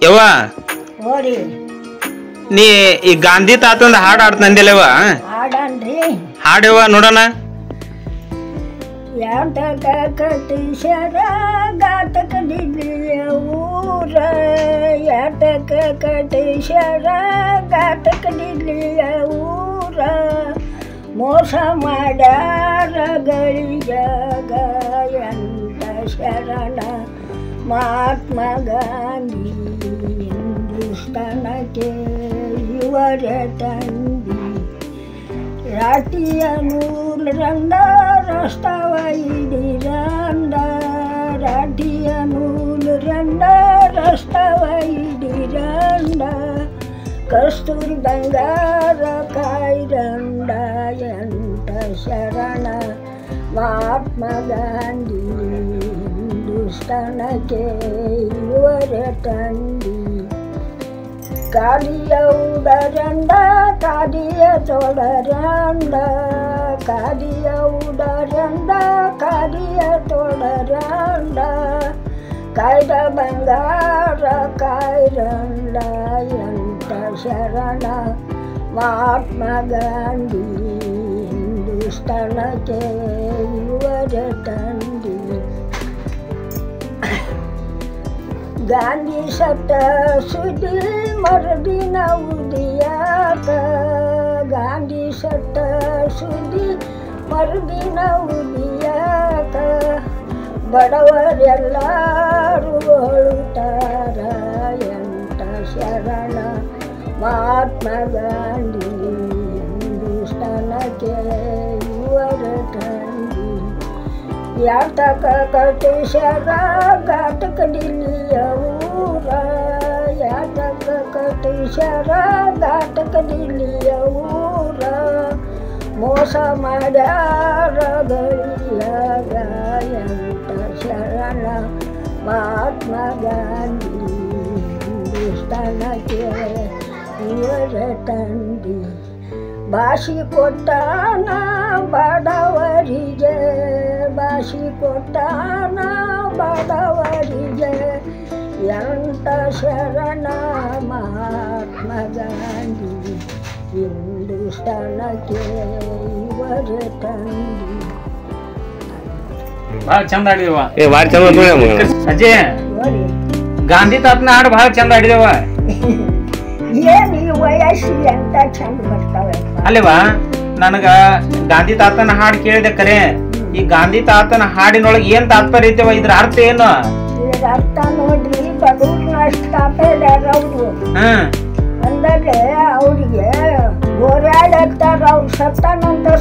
ಯವ್ವ ಹೋರಿ ನೀ ಈ ಗಾಂಧಿ ತಾತಂದ ಹಾಡು ಆಡ್ತಂದಿಲ್ಲವ ಹಾಡನ್ರಿ ಹಾಡ್ಯವ ನೋಡೋಣ. ಯಾತಕ ಕಟಿಸರ ಗಾತಕ ದಿಲ್ಲಿಯ ಊರ ಯಾತಕ ಕಟಿಸರ ಗಾತಕ ದಿಲ್ಲಿಯ ಊರ ಮೋಸ ಮಾಡ್ಯಾರ ಗಳಿಯಾಗ ಎಂತ ಶರಣ ಮಹಾತ್ಮ ಗಾಂಧಿ ಹಿಂದೂಸ್ತಾನಕ್ಕೆ ಇವರ ತಂದಿ ರಾಟಿಯ ನೂಲ್ ರಂಡ ರಸ್ತವ ಇಡಿರಂಡ ರಾಟಿಯ ನೂಲ್ ರಂಡ ರಸ್ತವ ಇಡಿರಂಡ ಕಸ್ತೂರಿ ಬಂಗಾರ ಕಾಯ್ರಂಡ ಎಂತ ಶರಣ ಮಹಾತ್ಮ ಗಾಂಧಿ ಹಿಂದೂಸ್ತಾನಕ್ಕೆ ಇವರ ತಂದಿ ಕಾಲಿಯ ಉಡರಂಡ ಕಾಲಿಯ ತೊಡರಂಡ ಕಾಲಿಯ ಉಡರಂಡ ಕಾಲಿಯ ತೊಡರಂಡ ಕಾಯ್ದ ಬಂಗಾರ ಕಾಯ್ರಂಡ ಎಂತ ಶರಣ ಮಹಾತ್ಮ ಗಾಂಧಿ ಹಿಂದೂಸ್ತಾನಕ್ಕೆ ಇವರ ತಂದಿ ಗಾಂಧಿ ಸತ್ತ ಸುದ್ದಿ ಮರುದಿನ ಉದಿಯಾಕ ಗಾಂಧಿ ಸತ್ತ ಸುದ್ದಿ ಮರುದಿನ ಉದಿಯಾಕ ಬಡವರೆಲ್ಲರೂ ಹೊಳುತ್ತಾರ ಎಂತ ಶರಣ ಮಹಾತ್ಮ ಗಾಂಧಿ ಹಿಂದೂಸ್ತಾನಕ್ಕೆ ಇವರ ತಂದಿ ಯಾತಕ ಕಟಿಸರ ಘಾತಕ ದಿಲ್ಲಿಯ ಊರ ಯಾತಕ ಕಟಿಸರ ಘಾತಕ ದಿಲ್ಲಿಯ ಊರ ಮೋಸ ಮಾಡ್ಯಾರ ಗಳಿಯಾಗ ಎಂತ ಶರಣ ಮಹಾತ್ಮ ಗಾಂಧಿ ಹಿಂದೂಸ್ತಾನಕ್ಕೆ ಇವರ ತಂದಿ ಭಾಷಿ ಕೊಟ್ಟಾನ ಬಡವರಿಗೆ ಭಾಷಿ ಕೊಟ್ಟಾನ ಬಡವರಿಗೆ ಎಂತ ಶರಣ ಮಹಾತ್ಮ ಗಾಂಧಿ ಹಿಂದೂಸ್ತಾನಕ್ಕೆ ಇವರ ತಂದಿ. ಭಾಳ ಚಂದ ಆಡಿದವ. ಭಾಳ ಚಂದ ಅಜ್ಜಿ ಗಾಂಧಿ ತಾತನ ಹಾಡು ಭಾಳ ಚಂದ ಆಡಿದವ. ಏನು ಈ ವಯಸ್ಸು ಎಂತ ಚಂದ ಬರ್ತಾವೆ ಅಲ್ಲೇವಾ ನನಗ ಗಾಂಧಿ ತಾತನ ಹಾಡು ಕೇಳಿದೆ ಕರೆ. ಈ ಗಾಂಧಿ ತಾತನ ಹಾಡಿನೊಳಗೆ ಏನ್ ತಾತ್ಪರ್ಯ ಐತವ? ಇದ್ರ ಅರ್ಥ ಏನು? ಇದ್ರ ಅರ್ಥ ನೋಡ್ರಿ, ಬಡವ್ರನ್ನ ಅಷ್ಟು ಕಾಪಾಡ್ಯಾರ ಅವರು. ಅಂದರೆ ಅವ್ರಿಗೆ ಹೋರಾಡತ್ತಾರ ಅವ್ರು ಸತ್ತ ನಂತರ